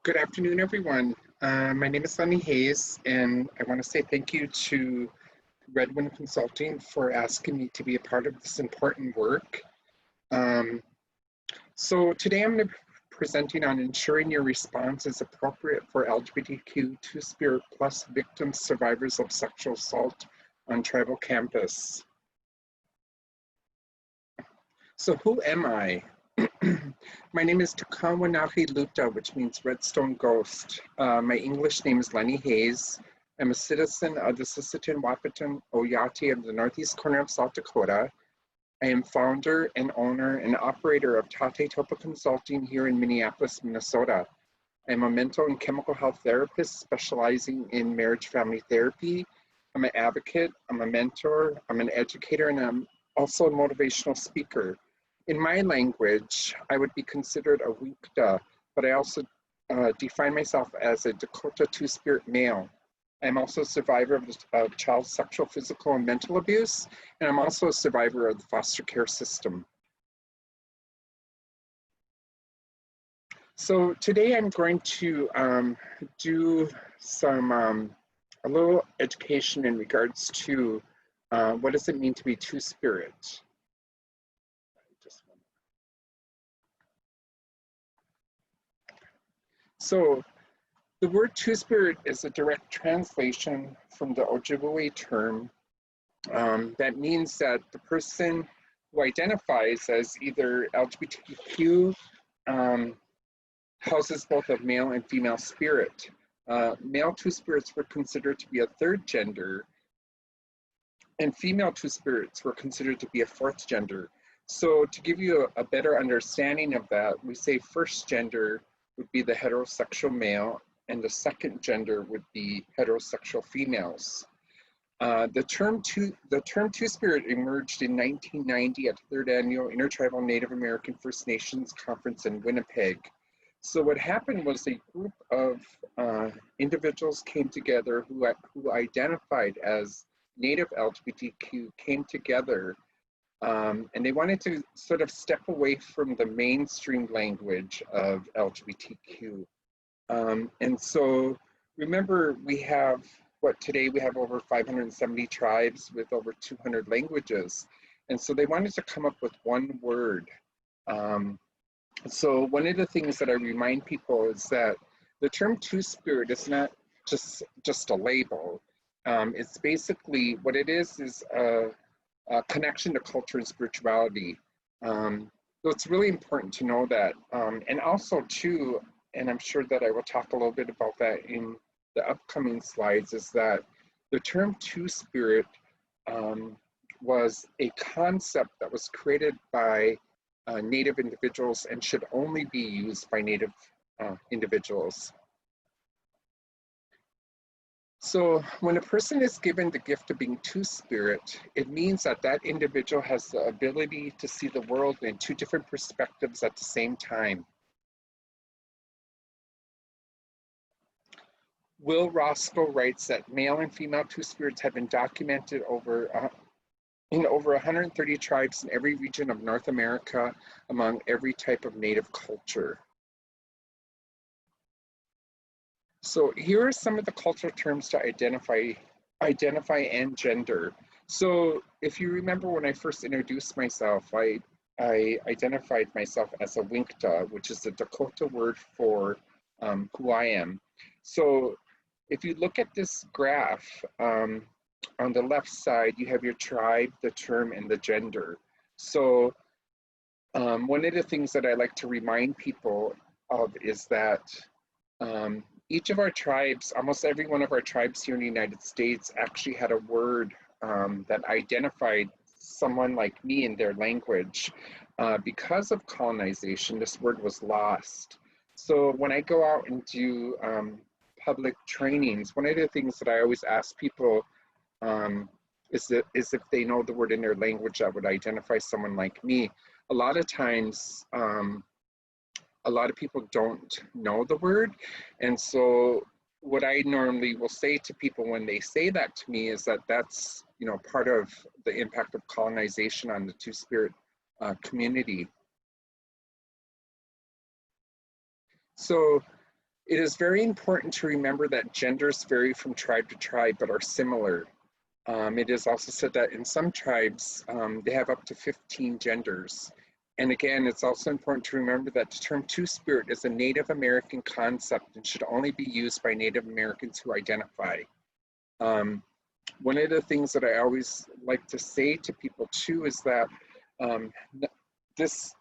Good afternoon, everyone. My name is Lenny Hayes, and I want to say thank you to Redwin Consulting for asking me to be a part of this important work. So today I'm going to be presenting on ensuring your response is appropriate for LGBTQ2S victims, survivors of sexual assault on tribal campus. So who am I? My name is Tukawanahi Luta, which means Redstone Ghost. My English name is Lenny Hayes. I'm a citizen of the Sisseton Wahpeton Oyate of the northeast corner of South Dakota. I am founder and owner and operator of Tate Topa Consulting here in Minneapolis, Minnesota. I'm a mental and chemical health therapist specializing in marriage family therapy. I'm an advocate, I'm a mentor, I'm an educator, and I'm also a motivational speaker. In my language, I would be considered a WE-WHA, but I also define myself as a Dakota Two-Spirit male. I'm also a survivor of child sexual, physical, and mental abuse, and I'm also a survivor of the foster care system. So today I'm going to do a little education in regards to what does it mean to be Two-Spirit. So the word Two-Spirit is a direct translation from the Ojibwe term that means that the person who identifies as either LGBTQ houses both a male and female spirit. Male Two-Spirits were considered to be a third gender, and female Two-Spirits were considered to be a fourth gender. So to give you a better understanding of that, we say first gender would be the heterosexual male, and the second gender would be heterosexual females. The term Two-Spirit emerged in 1990 at the third annual Intertribal Native American First Nations Conference in Winnipeg. So what happened was a group of individuals came together who identified as Native LGBTQ came together, and they wanted to sort of step away from the mainstream language of LGBTQ. And so remember, we have today we have over 570 tribes with over 200 languages. And so they wanted to come up with one word. So one of the things that I remind people is that the term Two-Spirit is not just a label. It's basically what it is a connection to culture and spirituality. So it's really important to know that. And also too, and I'm sure that I will talk a little bit about that in the upcoming slides, is that the term Two-Spirit was a concept that was created by Native individuals and should only be used by Native individuals. So when a person is given the gift of being Two-Spirit, it means that that individual has the ability to see the world in two different perspectives at the same time. Will Roscoe writes that male and female Two-Spirits have been documented in over 130 tribes in every region of North America among every type of Native culture. So here are some of the cultural terms to identify and gender. So if you remember when I first introduced myself, I identified myself as a WE-WHA, which is the Dakota word for who I am. So if you look at this graph, on the left side, you have your tribe, the term, and the gender. So one of the things that I like to remind people of is that each of our tribes, almost every one of our tribes here in the United States actually had a word that identified someone like me in their language. Because of colonization, this word was lost. So when I go out and do public trainings, one of the things that I always ask people is if they know the word in their language that would identify someone like me. A lot of times, a lot of people don't know the word. And so what I normally will say to people when they say that to me is that that's, part of the impact of colonization on the Two-Spirit community. So It is very important to remember that genders vary from tribe to tribe but are similar. It is also said that in some tribes, they have up to 15 genders. And again, it's also important to remember that the term Two-Spirit is a Native American concept and should only be used by Native Americans who identify. One of the things that I always like to say to people too is that this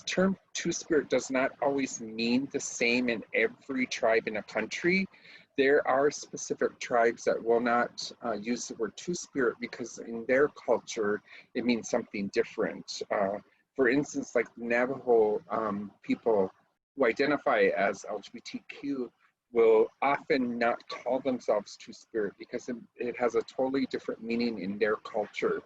term Two-Spirit does not always mean the same in every tribe in a country. There are specific tribes that will not use the word Two-Spirit because in their culture, it means something different. For instance, like the Navajo people who identify as LGBTQ will often not call themselves Two-Spirit because it has a totally different meaning in their culture.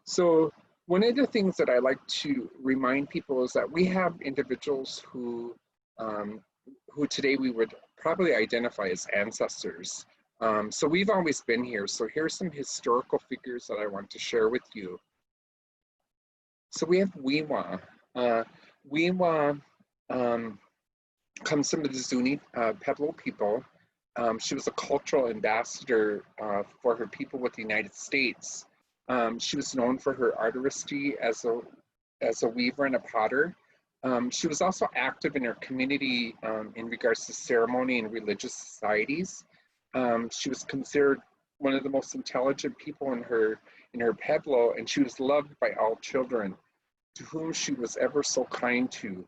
So one of the things that I like to remind people is that we have individuals who today we would probably identify as ancestors. So we've always been here. So here's some historical figures that I want to share with you. So we have WE-WHA. WE-WHA comes from the ZUNI Pueblo people. She was a cultural ambassador for her people with the United States. She was known for her artistry as a weaver and a potter. She was also active in her community in regards to ceremony and religious societies. She was considered one of the most intelligent people in her pueblo, and she was loved by all children, to whom she was ever so kind to.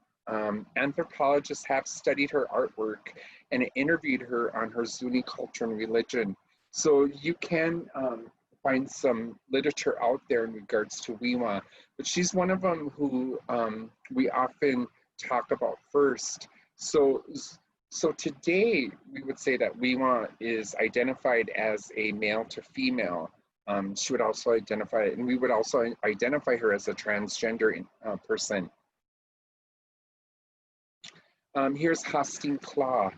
Anthropologists have studied her artwork and interviewed her on her Zuni culture and religion. So you can find some literature out there in regards to WE-WHA, but she's one of them who we often talk about first. So today we would say that WE-WHA is identified as a male to female. She would also identify, and we would also identify her as a transgender person. Here's Hosteen Claw.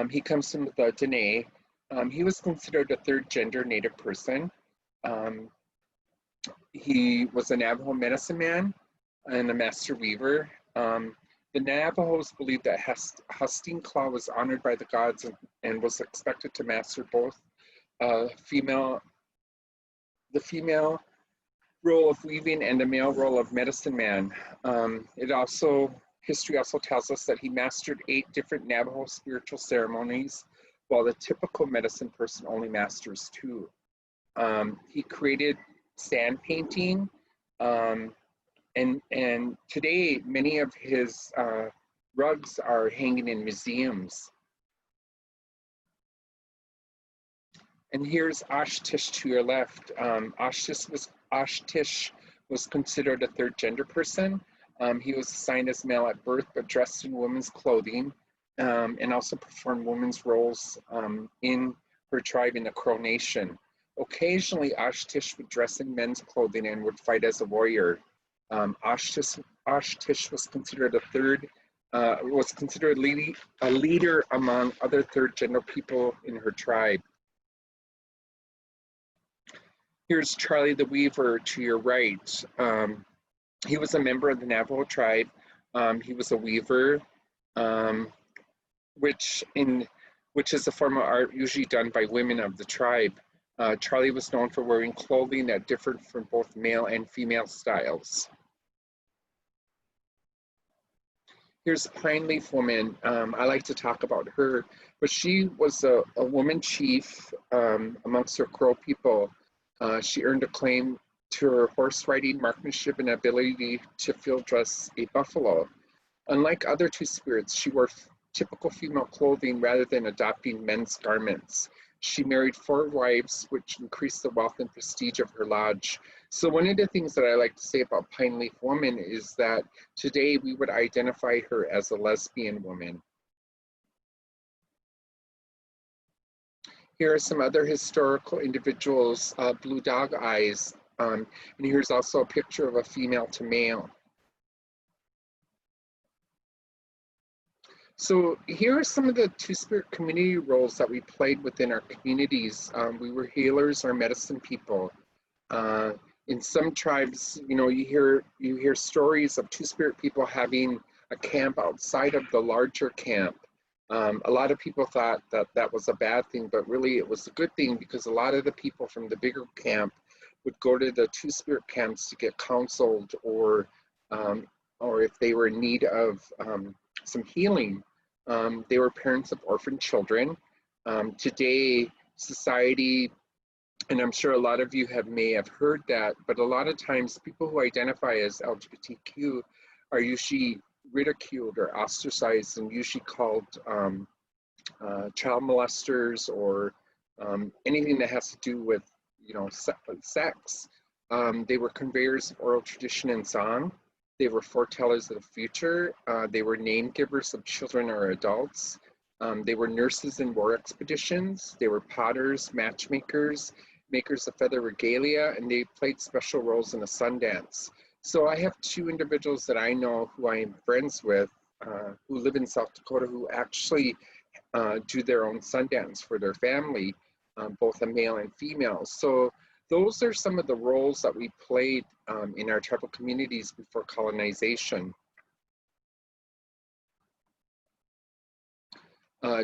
He comes from the Dene. He was considered a third gender Native person. He was a Navajo medicine man and a master weaver. The Navajos believed that Hosteen Claw was honored by the gods and was expected to master both the female role of weaving and the male role of medicine man. History also tells us that he mastered 8 different Navajo spiritual ceremonies, while the typical medicine person only masters 2. He created sand painting, and today many of his rugs are hanging in museums. And here's Osh-Tish to your left. Osh-Tish was considered a third gender person. He was assigned as male at birth, but dressed in women's clothing, and also performed women's roles in her tribe in the Crow Nation. Occasionally, Osh-Tish would dress in men's clothing and would fight as a warrior. Osh-Tish was considered a leader among other third gender people in her tribe. Here's Charlie the Weaver to your right. He was a member of the Navajo tribe. He was a weaver, which is a form of art usually done by women of the tribe. Charlie was known for wearing clothing that differed from both male and female styles. Here's Pine Leaf Woman. I like to talk about her, but she was a woman chief amongst her Crow people. She earned a claim to her horse riding, marksmanship, and ability to field dress a buffalo. Unlike other Two-Spirits, she wore typical female clothing rather than adopting men's garments. She married 4 wives, which increased the wealth and prestige of her lodge. So one of the things that I like to say about Pine Leaf Woman is that today we would identify her as a lesbian woman. Here are some other historical individuals, Blue Dog Eyes, and here's also a picture of a female to male. So here are some of the Two-Spirit community roles that we played within our communities. We were healers or medicine people. In some tribes, you know, you hear stories of Two-Spirit people having a camp outside of the larger camp. A lot of people thought that that was a bad thing, but really it was a good thing, because a lot of the people from the bigger camp would go to the Two-Spirit camps to get counseled, or if they were in need of some healing. They were parents of orphan children. Today, society, and I'm sure a lot of you may have heard that, but a lot of times people who identify as LGBTQ are usually ridiculed or ostracized, and usually called child molesters, or anything that has to do with, you know, sex. They were conveyors of oral tradition and song. They were foretellers of the future. They were name givers of children or adults. They were nurses in war expeditions. They were potters, matchmakers, makers of feather regalia, and they played special roles in the Sundance. So I have two individuals that I know who I am friends with, who live in South Dakota, who actually do their own Sundance for their family, both a male and female. So those are some of the roles that we played in our tribal communities before colonization.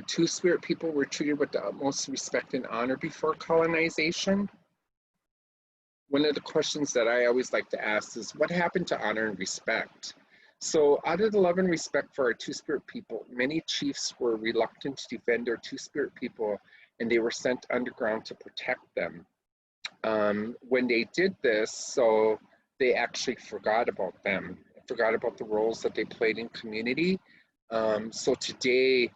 Two-Spirit people were treated with the utmost respect and honor before colonization. One of the questions that I always like to ask is, what happened to honor and respect? So out of the love and respect for our Two-Spirit people, many chiefs were reluctant to defend their Two-Spirit people, and they were sent underground to protect them. When they did this, so they actually forgot about them, forgot about the roles that they played in community. So today,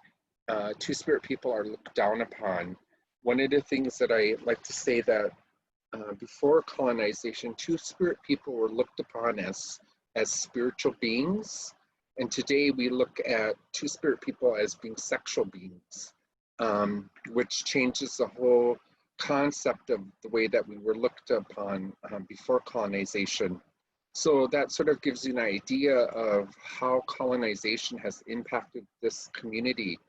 Two-Spirit people are looked down upon. One of the things that I like to say, that before colonization, Two-Spirit people were looked upon as spiritual beings, and today we look at Two-Spirit people as being sexual beings, which changes the whole concept of the way that we were looked upon before colonization. So that sort of gives you an idea of how colonization has impacted this community.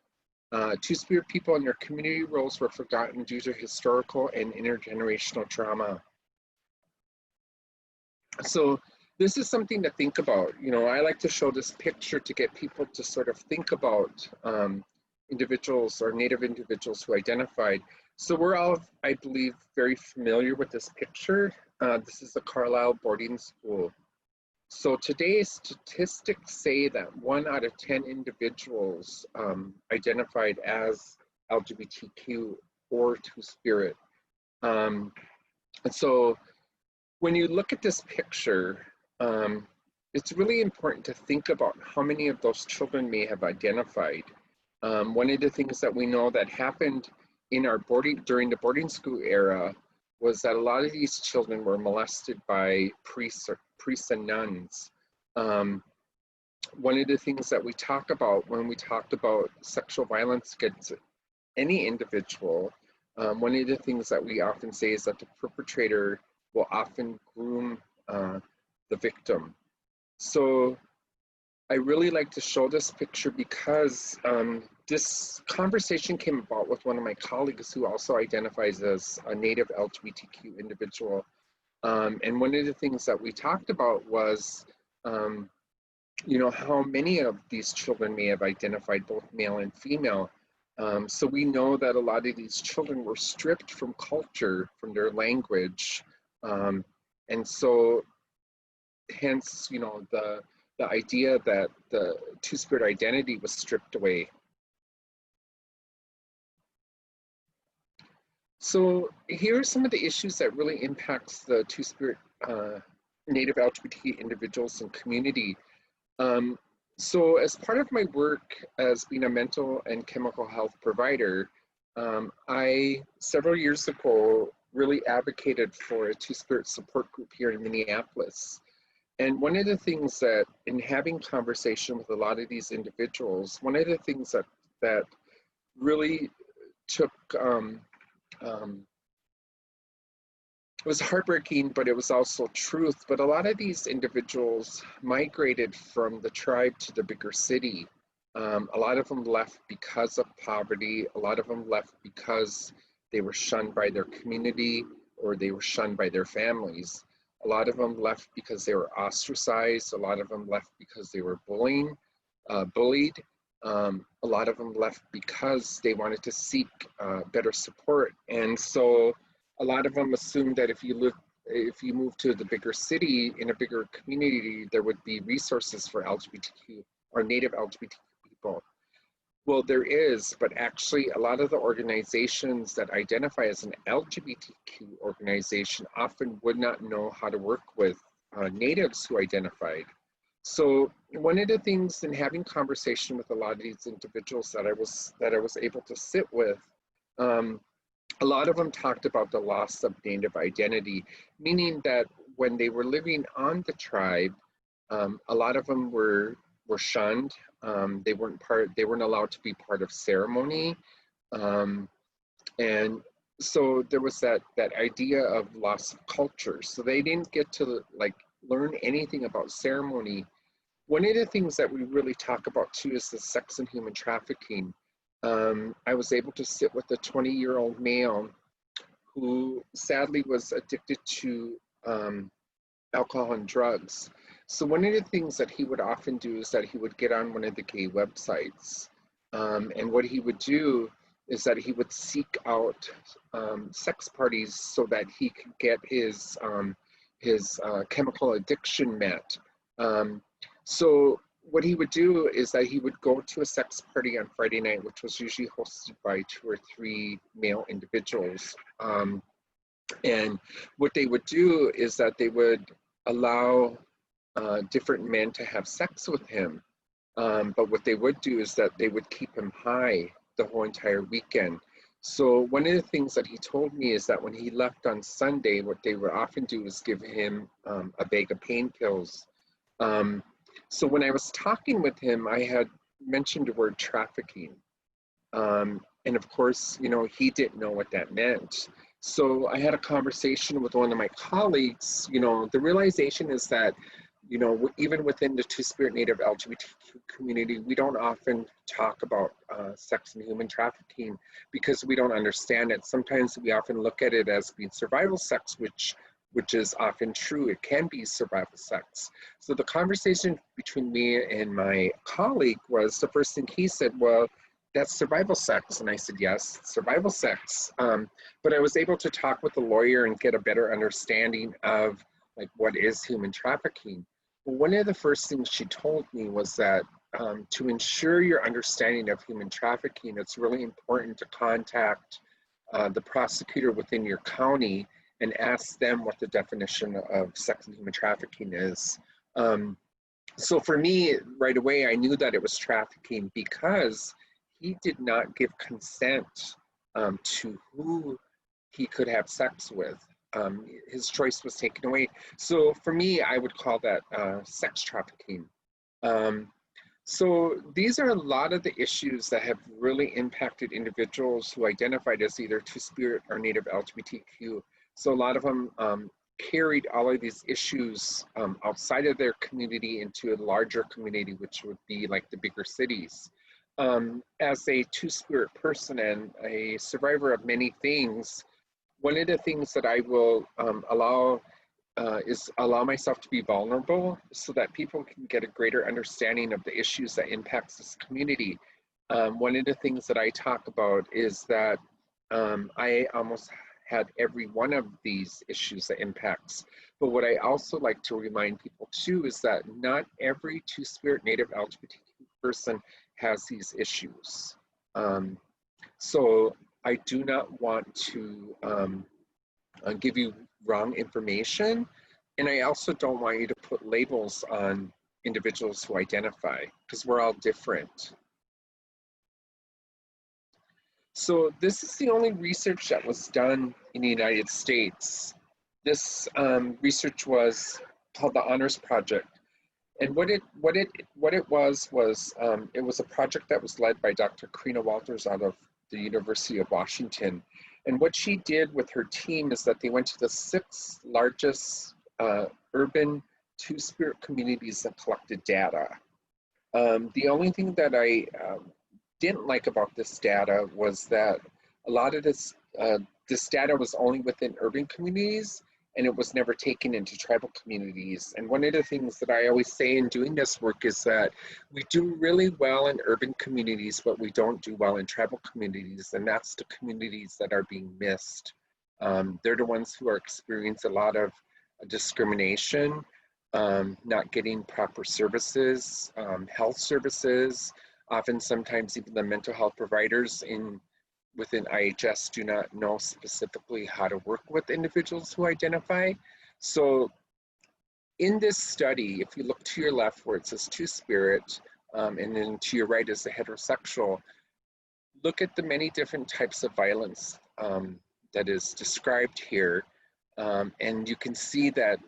Two-Spirit people and their community roles were forgotten due to historical and intergenerational trauma. So this is something to think about. You know, I like to show this picture to get people to sort of think about individuals or Native individuals who identified. So we're all, I believe, very familiar with this picture. This is the Carlisle boarding school. So today's statistics say that 1 out of 10 individuals identified as LGBTQ or Two-Spirit. And so when you look at this picture, it's really important to think about how many of those children may have identified. One of the things that we know that happened in our during the boarding school era was that a lot of these children were molested by priests and nuns. One of the things that we talk about when we talk about sexual violence against any individual, one of the things that we often say is that the perpetrator will often groom the victim. So I really like to show this picture because this conversation came about with one of my colleagues who also identifies as a Native LGBTQ individual. And one of the things that we talked about was, you know, how many of these children may have identified both male and female. So we know that a lot of these children were stripped from culture, from their language. And so hence, you know, the idea that the Two-Spirit identity was stripped away. So here are some of the issues that really impacts the Two-Spirit Native LGBT individuals and community. So as part of my work as being a mental and chemical health provider, I, several years ago, really advocated for a Two-Spirit support group here in Minneapolis. And one of the things that, in having conversation with a lot of these individuals, one of the things that really took, it was heartbreaking, but it was also truth. But a lot of these individuals migrated from the tribe to the bigger city. A lot of them left because of poverty. A lot of them left because they were shunned by their community or they were shunned by their families. A lot of them left because they were ostracized. A lot of them left because they were bullying. bullied. A lot of them left because they wanted to seek better support. And so a lot of them assumed that if you move to the bigger city, in a bigger community, there would be resources for LGBTQ or Native LGBTQ people. Well, there is, but actually a lot of the organizations that identify as an LGBTQ organization often would not know how to work with natives who identified. So one of the things in having conversation with a lot of these individuals that I was able to sit with, a lot of them talked about the loss of Native identity, meaning that when they were living on the tribe, a lot of them were shunned. They weren't allowed to be part of ceremony, and so there was that idea of loss of culture. So they didn't get to like learn anything about ceremony. One of the things that we really talk about too is the sex and human trafficking. I was able to sit with a 20-year-old male who sadly was addicted to alcohol and drugs. So one of the things that he would often do is that he would get on one of the gay websites. And what he would do is that he would seek out sex parties so that he could get his chemical addiction met. So what he would do is that he would go to a sex party on Friday night, which was usually hosted by 2 or 3 male individuals. And what they would do is that they would allow different men to have sex with him. But what they would do is that they would keep him high the whole entire weekend. So one of the things that he told me is that when he left on Sunday, what they would often do is give him a bag of pain pills. So when I was talking with him, I had mentioned the word trafficking. And of course, you know, he didn't know what that meant. So I had a conversation with one of my colleagues. You know, the realization is that, you know, even within the Two-Spirit Native LGBTQ community, we don't often talk about sex and human trafficking because we don't understand it. Sometimes we often look at it as being survival sex, which is often true. It can be survival sex. So the conversation between me and my colleague was, the first thing he said, well, that's survival sex. And I said, yes, survival sex. But I was able to talk with a lawyer and get a better understanding of like what is human trafficking. Well, one of the first things she told me was that to ensure your understanding of human trafficking, it's really important to contact the prosecutor within your county and ask them what the definition of sex and human trafficking is. So for me, right away, I knew that it was trafficking because he did not give consent to who he could have sex with. His choice was taken away. So for me, I would call that sex trafficking. So these are a lot of the issues that have really impacted individuals who identified as either Two-Spirit or Native LGBTQ. So a lot of them carried all of these issues outside of their community into a larger community, which would be like the bigger cities. As a Two-Spirit person and a survivor of many things, one of the things that I will allow myself to be vulnerable so that people can get a greater understanding of the issues that impacts this community. One of the things that I talk about is that I almost had every one of these issues that impacts. But what I also like to remind people too is that not every Two-Spirit Native LGBTQ person has these issues. So I do not want to give you wrong information. And I also don't want you to put labels on individuals who identify, because we're all different. So this is the only research that was done in the United States. This research was called the Honors Project. And what it was it was a project that was led by Dr. Karina Walters out of the University of Washington. And what she did with her team is that they went to the 6 largest urban Two-Spirit communities that collected data. The only thing that I didn't like about this data was that a lot of this data was only within urban communities, and it was never taken into tribal communities. And one of the things that I always say in doing this work is that we do really well in urban communities, but we don't do well in tribal communities, and that's the communities that are being missed. They're the ones who are experiencing a lot of discrimination, not getting proper services, health services. Often, sometimes even the mental health providers within IHS do not know specifically how to work with individuals who identify. So in this study, if you look to your left where it says Two-Spirit, and then to your right is the heterosexual, look at the many different types of violence that is described here. And you can see that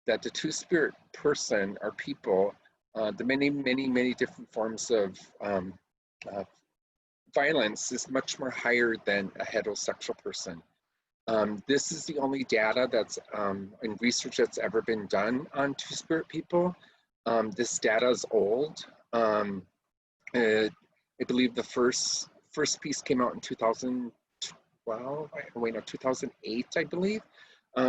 the Two-Spirit person or people, the many different forms of violence is much more higher than a heterosexual person. This is the only data that's in research that's ever been done on Two-Spirit people. This data is old. I believe the first piece came out in 2012, 2008, I believe.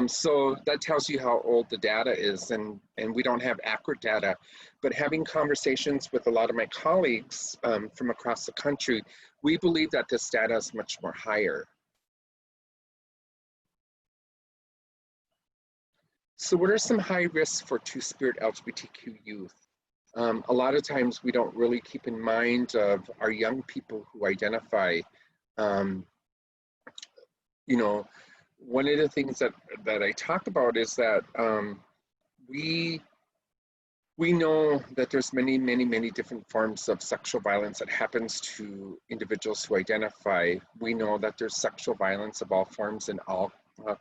So that tells you how old the data is, and we don't have accurate data. But having conversations with a lot of my colleagues from across the country, we believe that this data is much more higher. So what are some high risks for Two-Spirit LGBTQ youth? A lot of times we don't really keep in mind of our young people who identify. You know, one of the things that I talk about is that we know that there's many different forms of sexual violence that happens to individuals who identify. We know that there's sexual violence of all forms in all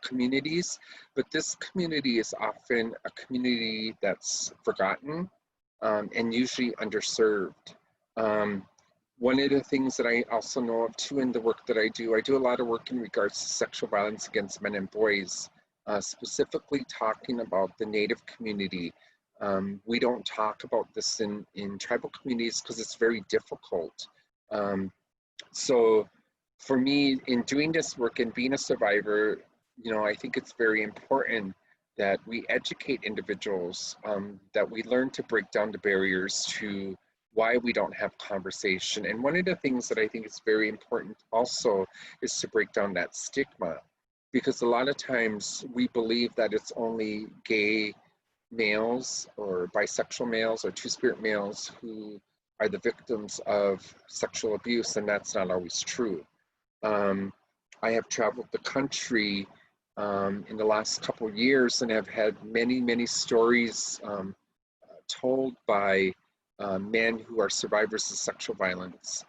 communities, but this community is often a community that's forgotten and usually underserved. One of the things that I also know of too in the work that I do a lot of work in regards to sexual violence against men and boys, specifically talking about the Native community. We don't talk about this in tribal communities because it's very difficult. So for me, in doing this work and being a survivor, you know, I think it's very important that we educate individuals, that we learn to break down the barriers to why we don't have conversation. And one of the things that I think is very important also is to break down that stigma, because a lot of times we believe that it's only gay males or bisexual males or Two-Spirit males who are the victims of sexual abuse, and that's not always true. I have traveled the country in the last couple of years and have had many stories told by men who are survivors of sexual violence.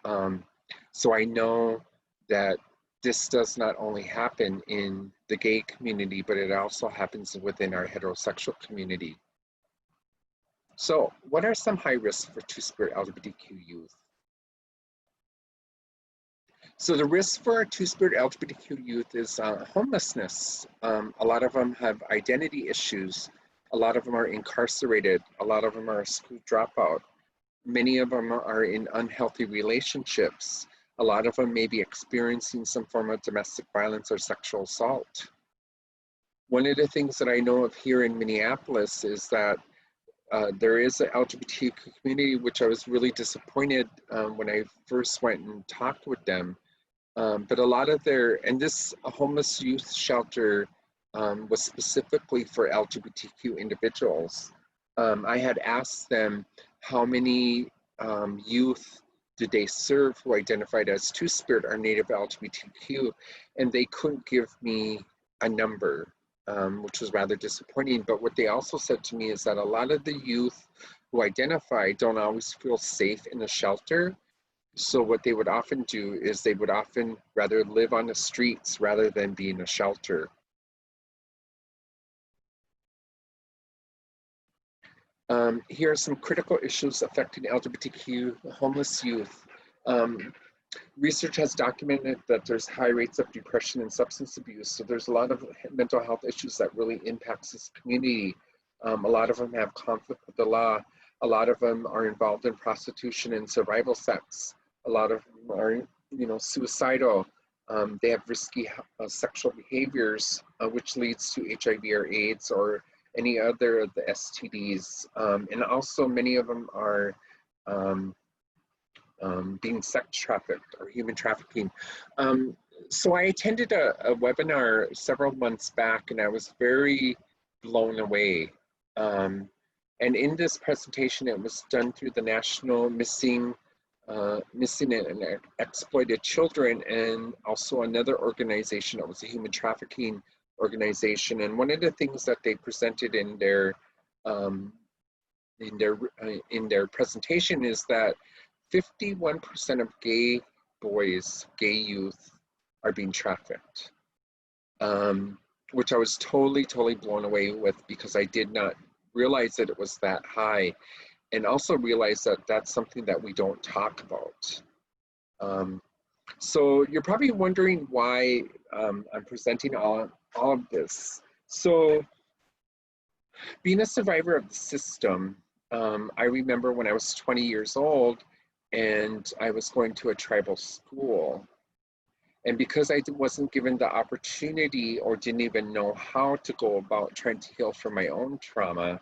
So I know that this does not only happen in the gay community, but it also happens within our heterosexual community. So what are some high risks for Two-Spirit LGBTQ youth? So the risk for our Two-Spirit LGBTQ youth is homelessness. A lot of them have identity issues. A lot of them are incarcerated. A lot of them are a school dropout. Many of them are in unhealthy relationships. A lot of them may be experiencing some form of domestic violence or sexual assault. One of the things that I know of here in Minneapolis is that there is an LGBTQ community, which I was really disappointed when I first went and talked with them. But a lot of and this homeless youth shelter was specifically for LGBTQ individuals. I had asked them how many youth did they serve who identified as Two-Spirit or Native LGBTQ, and they couldn't give me a number, which was rather disappointing. But what they also said to me is that a lot of the youth who identify don't always feel safe in a shelter. So what they would often do is they would often rather live on the streets rather than be in a shelter. Here are some critical issues affecting LGBTQ homeless youth. Research has documented that there's high rates of depression and substance abuse. So there's a lot of mental health issues that really impacts this community. A lot of them have conflict with the law. A lot of them are involved in prostitution and survival sex. A lot of them are, you know, suicidal. They have risky sexual behaviors, which leads to HIV or AIDS or any other of the STDs. And also many of them are being sex trafficked or human trafficking. So I attended a webinar several months back, and I was very blown away. And in this presentation, it was done through the National Missing and Exploited Children, and also another organization that was a human trafficking organization. And one of the things that they presented in their presentation is that 51% of gay boys, gay youth, are being trafficked, which I was totally blown away with, because I did not realize that it was that high, and also realize that that's something that we don't talk about. So you're probably wondering why I'm presenting all of this. So being a survivor of the system, I remember when I was 20 years old and I was going to a tribal school. And because I wasn't given the opportunity or didn't even know how to go about trying to heal from my own trauma,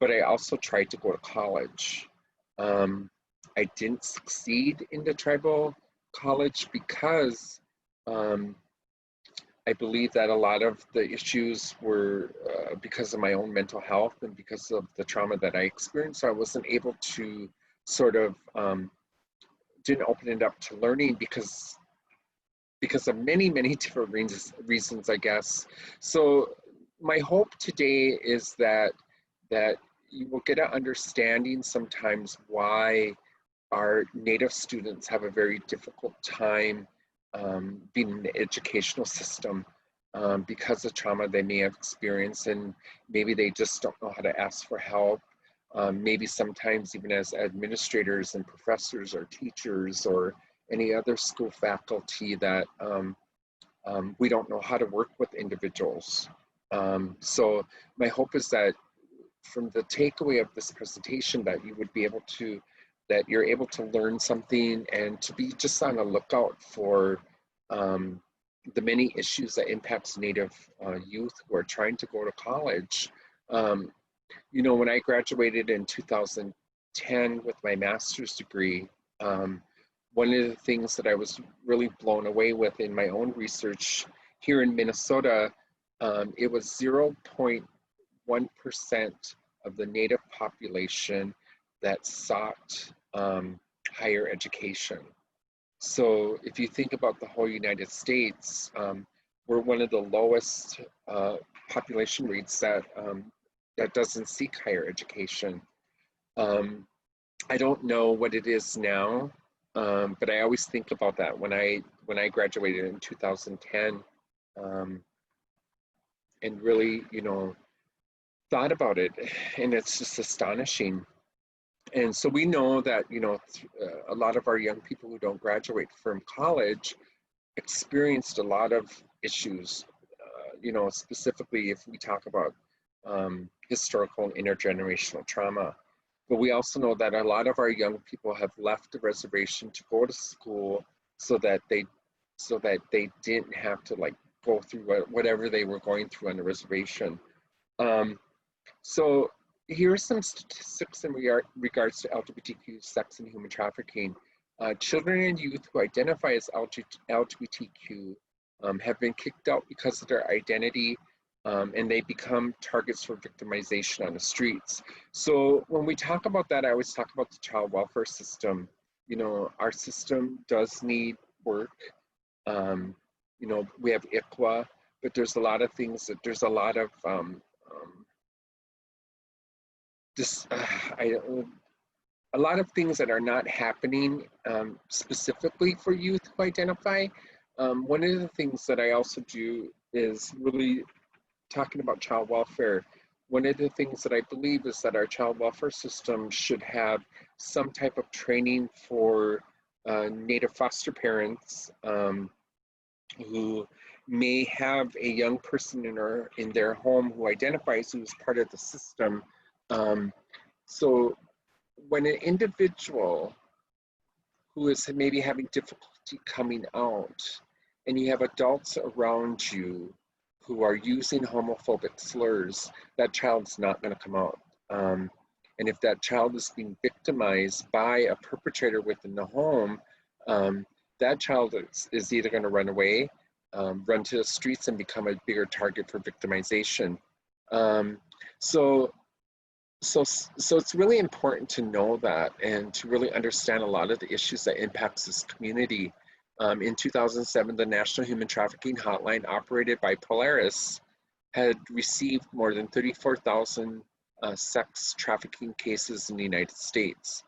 but I also tried to go to college. I didn't succeed in the tribal college because I believe that a lot of the issues were because of my own mental health and because of the trauma that I experienced. So I wasn't able to sort of, didn't open it up to learning because of many different reasons, I guess. So my hope today is that you will get an understanding sometimes why our Native students have a very difficult time being in the educational system because of trauma they may have experienced, and maybe they just don't know how to ask for help. Maybe sometimes even as administrators and professors or teachers or any other school faculty that we don't know how to work with individuals. So my hope is that from the takeaway of this presentation that you would be able to, that you're able to learn something and to be just on the lookout for the many issues that impacts Native youth who are trying to go to college. You know, when I graduated in 2010 with my master's degree, one of the things that I was really blown away with in my own research here in Minnesota, it was 0.1% of the Native population that sought higher education. So if you think about the whole United States, we're one of the lowest population rates that doesn't seek higher education. I don't know what it is now, but I always think about that when I graduated in 2010, and really, you know, thought about it, and it's just astonishing. And so we know that, you know, a lot of our young people who don't graduate from college experienced a lot of issues, you know, specifically if we talk about historical and intergenerational trauma. But we also know that a lot of our young people have left the reservation to go to school so that they didn't have to like go through whatever they were going through on the reservation. So here are some statistics in regards to LGBTQ, sex, and human trafficking. Children and youth who identify as LGBTQ have been kicked out because of their identity, and they become targets for victimization on the streets. So when we talk about that, I always talk about the child welfare system. You know, our system does need work. You know, we have ICWA, but there's a lot of things that there's a lot of a lot of things that are not happening specifically for youth who identify. One of the things that I also do is really talking about child welfare. One of the things that I believe is that our child welfare system should have some type of training for Native foster parents who may have a young person in their home who identifies who is part of the system. So when an individual who is maybe having difficulty coming out and you have adults around you who are using homophobic slurs, that child's not going to come out. And if that child is being victimized by a perpetrator within the home, that child is either going to run away, run to the streets, and become a bigger target for victimization. So it's really important to know that and to really understand a lot of the issues that impacts this community. In 2007, the National Human Trafficking Hotline, operated by Polaris, had received more than 34,000 sex trafficking cases in the United States.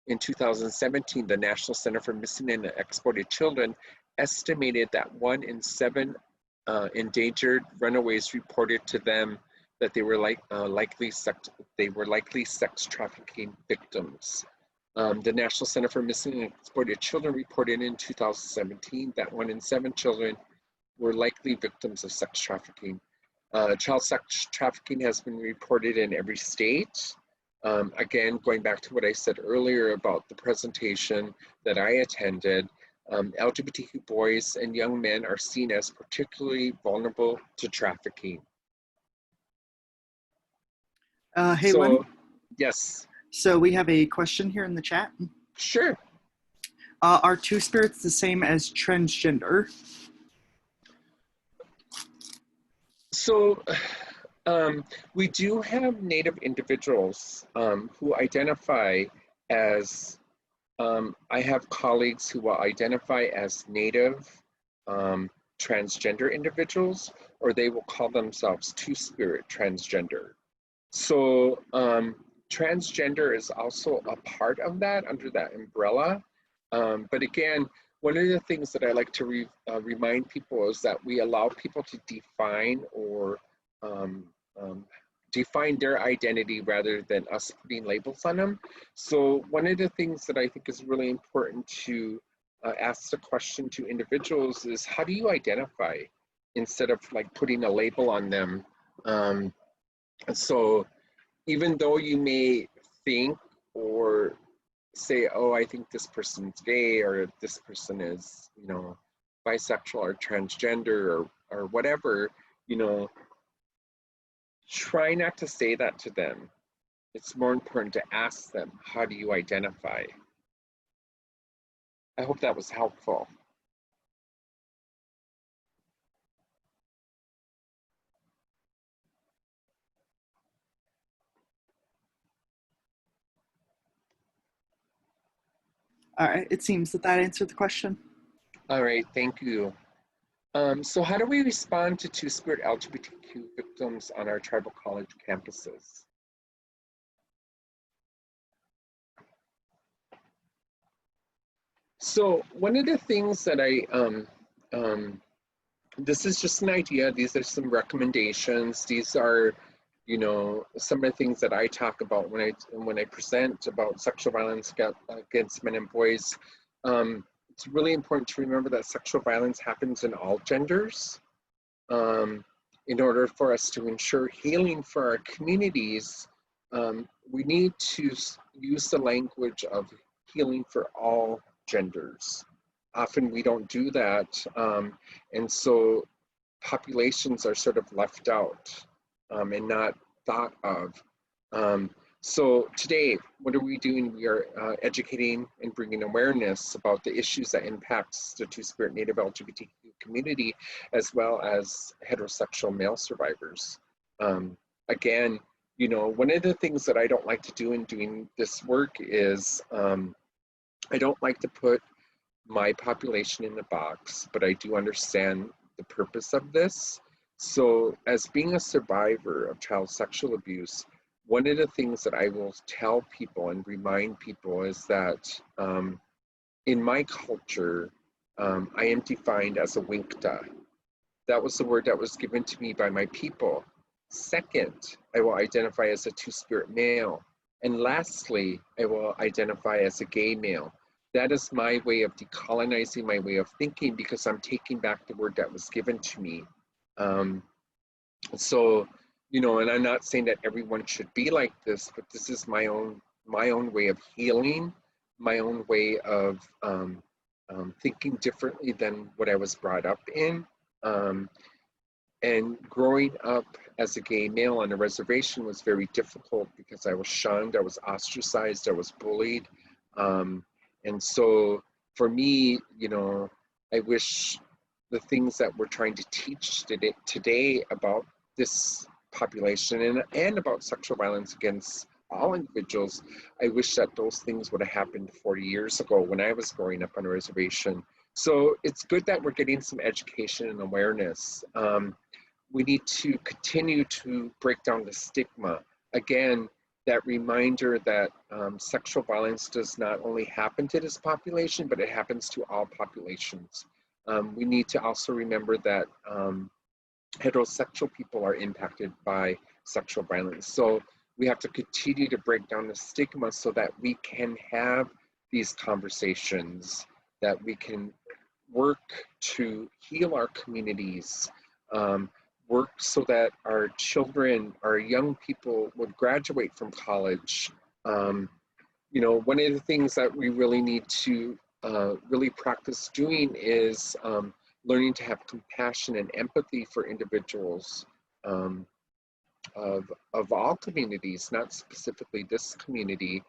In 2017, the National Center for Missing and Exploited Children estimated that 1 in 7 endangered runaways reported to them that they were likely sex trafficking victims. The National Center for Missing and Exploited Children reported in 2017 that 1 in 7 children were likely victims of sex trafficking. Child sex trafficking has been reported in every state. Again, going back to what I said earlier about the presentation that I attended, LGBTQ boys and young men are seen as particularly vulnerable to trafficking. Hey, Lenny? Yes. So we have a question here in the chat. Sure. Are two-spirits the same as transgender? So we do have Native individuals who identify as, I have colleagues who will identify as Native transgender individuals, or they will call themselves two-spirit transgender. So transgender is also a part of that, under that umbrella. But again, one of the things that I like to remind people is that we allow people to define or define their identity rather than us putting labels on them. So one of the things that I think is really important to ask the question to individuals is, how do you identify, instead of like putting a label on them? So even though you may think or say, oh, I think this person's gay, or this person is, you know, bisexual or transgender or whatever, you know, try not to say that to them. It's more important to ask them, how do you identify? I hope that was helpful. All right, it seems that answered the question. All right, thank you. So how do we respond to two-spirit LGBTQ victims on our tribal college campuses? So one of the things that this is just an idea. These are some recommendations. These are, you know, some of the things that I talk about when I present about sexual violence against men and boys. It's really important to remember that sexual violence happens in all genders. In order for us to ensure healing for our communities, we need to use the language of healing for all genders. Often we don't do that, and so populations are sort of left out and not thought of. So today, what are we doing? We are educating and bringing awareness about the issues that impacts the two-spirit Native LGBTQ community, as well as heterosexual male survivors. Again, you know, one of the things that I don't like to do in doing this work is I don't like to put my population in a box, but I do understand the purpose of this. So as being a survivor of child sexual abuse, one of the things that I will tell people and remind people is that in my culture, I am defined as a winkta. That was the word that was given to me by my people. Second, I will identify as a two-spirit male. And lastly, I will identify as a gay male. That is my way of decolonizing my way of thinking, because I'm taking back the word that was given to me. So, you know, and I'm not saying that everyone should be like this, but this is my own way of healing, my own way of thinking differently than what I was brought up in. And growing up as a gay male on a reservation was very difficult because I was shunned, I was ostracized, I was bullied. And so for me, you know, I wish the things that we're trying to teach today about this population and about sexual violence against all individuals, I wish that those things would have happened 40 years ago when I was growing up on a reservation. So it's good that we're getting some education and awareness. We need to continue to break down the stigma. Again, that reminder that sexual violence does not only happen to this population, but it happens to all populations. We need to also remember that heterosexual people are impacted by sexual violence. So we have to continue to break down the stigma so that we can have these conversations, that we can work to heal our communities, work so that our children, our young people would graduate from college. You know, one of the things that we really need to really practice doing is learning to have compassion and empathy for individuals of all communities, not specifically this community.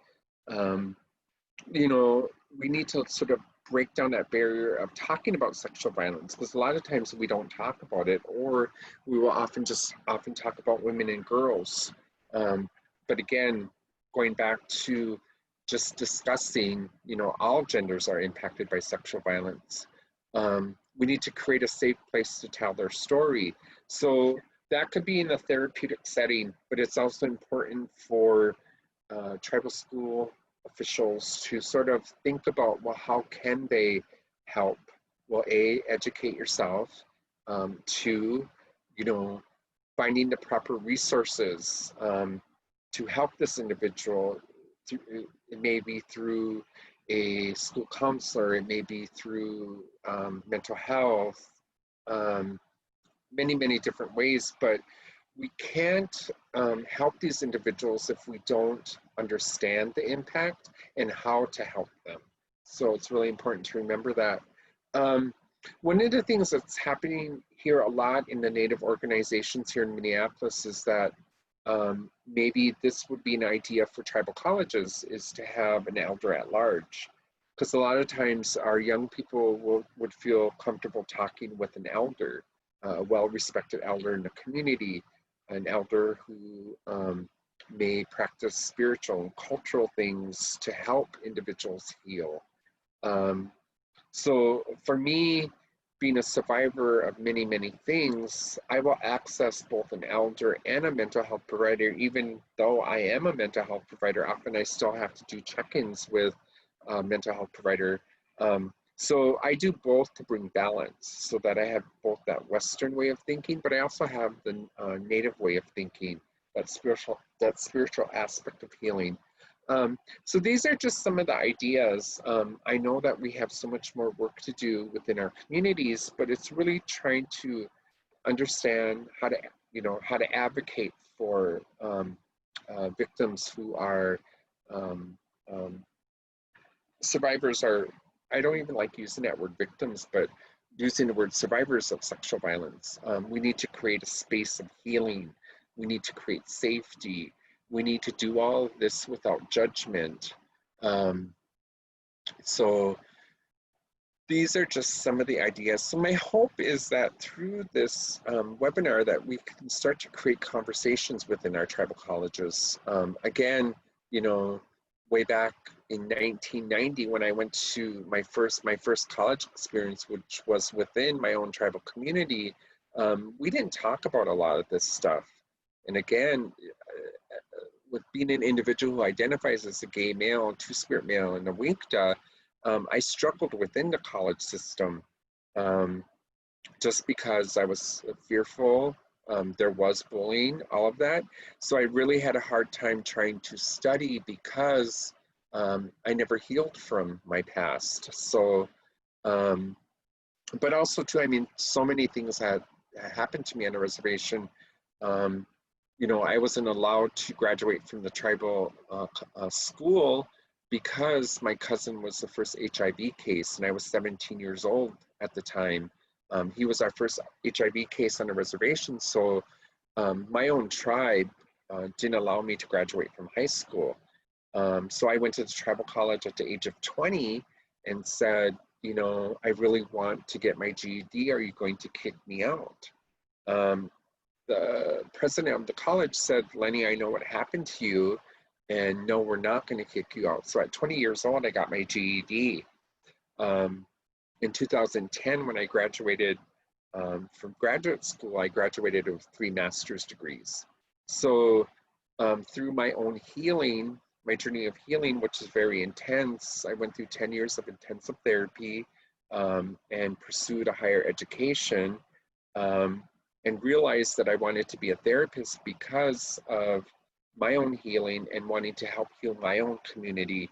You know, we need to sort of break down that barrier of talking about sexual violence, because a lot of times we don't talk about it, or we will often talk about women and girls. But again, going back to just discussing, you know, all genders are impacted by sexual violence. We need to create a safe place to tell their story. So that could be in a therapeutic setting, but it's also important for tribal school officials to sort of think about, well, how can they help? Well, A, educate yourself. Two, you know, finding the proper resources to help this individual. It may be through a school counselor, it may be through mental health, many, many different ways, but we can't help these individuals if we don't understand the impact and how to help them. So it's really important to remember that. One of the things that's happening here a lot in the Native organizations here in Minneapolis is that maybe this would be an idea for tribal colleges, is to have an elder at large. Because a lot of times our young people would feel comfortable talking with an elder, a well-respected elder in the community, an elder who may practice spiritual and cultural things to help individuals heal. So for me, being a survivor of many, many things, I will access both an elder and a mental health provider. Even though I am a mental health provider, often I still have to do check-ins with a mental health provider. So I do both to bring balance, so that I have both that Western way of thinking, but I also have the Native way of thinking, that spiritual aspect of healing. So these are just some of the ideas. I know that we have so much more work to do within our communities, but it's really trying to understand how to, you know, how to advocate for victims who are survivors are, I don't even like using that word victims, but using the word survivors of sexual violence. We need to create a space of healing. We need to create safety. We need to do all of this without judgment. So these are just some of the ideas. So my hope is that through this webinar that we can start to create conversations within our tribal colleges. Again, you know, way back in 1990 when I went to my first college experience, which was within my own tribal community, we didn't talk about a lot of this stuff. And again, with being an individual who identifies as a gay male, two-spirit male, and a WE-WHA, I struggled within the college system just because I was fearful. There was bullying, all of that. So I really had a hard time trying to study because I never healed from my past. So, but also too, I mean, so many things had happened to me on a reservation. You know, I wasn't allowed to graduate from the tribal school because my cousin was the first HIV case and I was 17 years old at the time, he was our first HIV case on a reservation. So my own tribe didn't allow me to graduate from high school. So I went to the tribal college at the age of 20 and said, you know, I really want to get my GED. Are you going to kick me out? The president of the college said, Lenny, I know what happened to you, and no, we're not going to kick you out. So at 20 years old, I got my GED. In 2010, when I graduated from graduate school, I graduated with 3 master's degrees. So through my own healing, my journey of healing, which is very intense, I went through 10 years of intensive therapy and pursued a higher education and realized that I wanted to be a therapist because of my own healing and wanting to help heal my own community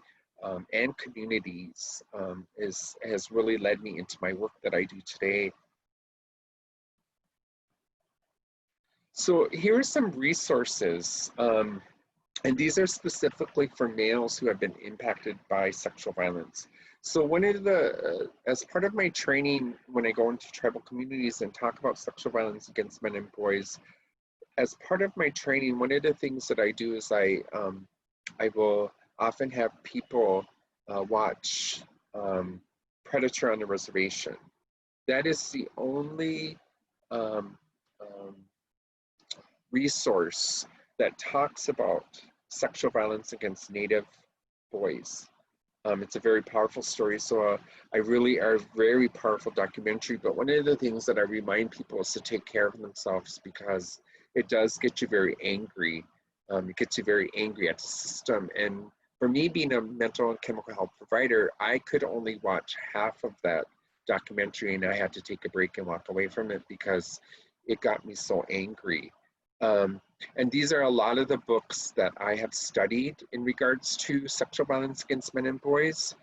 and communities has really led me into my work that I do today. So here are some resources, and these are specifically for males who have been impacted by sexual violence. So one of the, as part of my training, when I go into tribal communities and talk about sexual violence against men and boys, as part of my training, one of the things that I do is I will often have people watch Predator on the Reservation. That is the only resource that talks about sexual violence against Native boys. It's a very powerful story, so I really are a very powerful documentary, but one of the things that I remind people is to take care of themselves because it does get you very angry. It gets you very angry at the system. And for me, being a mental and chemical health provider, I could only watch half of that documentary and I had to take a break and walk away from it because it got me so angry. And these are a lot of the books that I have studied in regards to sexual violence against men and boys.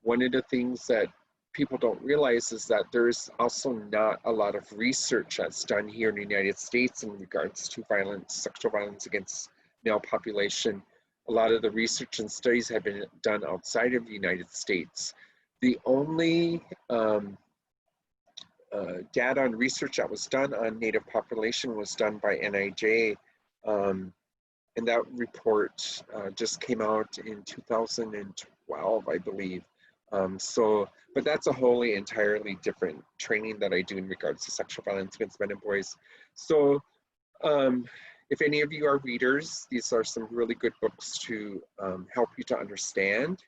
One of the things that people don't realize is that there's also not a lot of research that's done here in the United States in regards to violence, sexual violence against male population. A lot of the research and studies have been done outside of the United States. The only data and research that was done on Native population was done by NIJ, and that report just came out in 2012, I believe. But that's a wholly entirely different training that I do in regards to sexual violence against men and boys. So if any of you are readers, these are some really good books to help you to understand.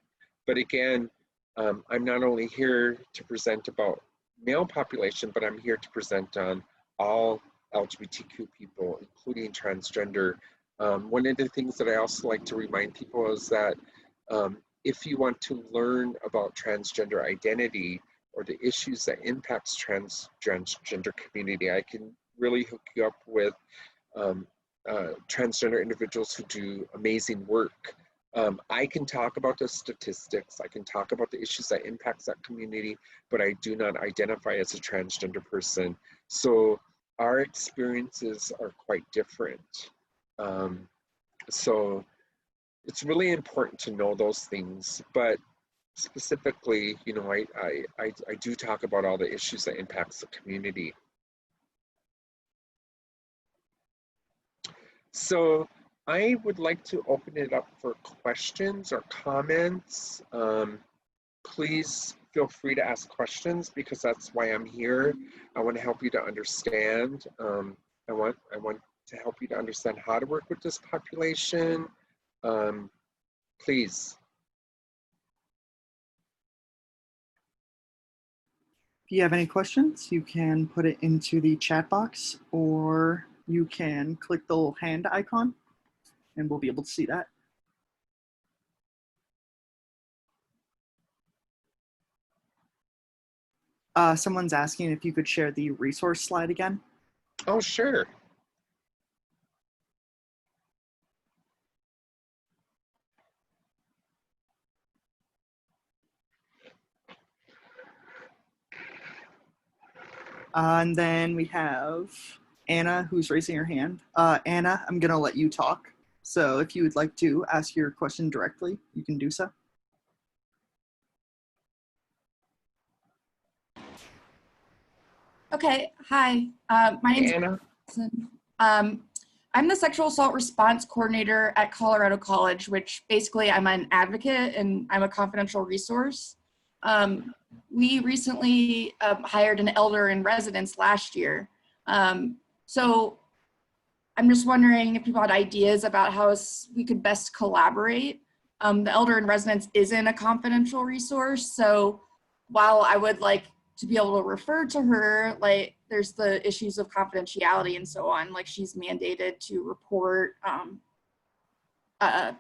But again, I'm not only here to present about male population, but I'm here to present on all LGBTQ people, including transgender. One of the things that I also like to remind people is that if you want to learn about transgender identity or the issues that impacts transgender community, I can really hook you up with transgender individuals who do amazing work. I can talk about the statistics, I can talk about the issues that impacts that community, but I do not identify as a transgender person. So our experiences are quite different. So it's really important to know those things, but specifically, you know, I do talk about all the issues that impacts the community. So I would like to open it up for questions or comments. Please feel free to ask questions because that's why I'm here. I want to help you to understand. I want to help you to understand how to work with this population. Please. If you have any questions, you can put it into the chat box or you can click the little hand icon and we'll be able to see that. Someone's asking if you could share the resource slide again. Oh, sure. And then we have Anna, who's raising her hand. Anna, I'm gonna let you talk. So if you would like to ask your question directly, you can do so. Okay, hi. My name's Anna. Allison. I'm the sexual assault response coordinator at Colorado College, which basically I'm an advocate and I'm a confidential resource. We recently hired an elder in residence last year. So I'm just wondering if people had ideas about how we could best collaborate. The elder in residence isn't a confidential resource, so while I would like to be able to refer to her, like there's the issues of confidentiality and so on, like she's mandated to report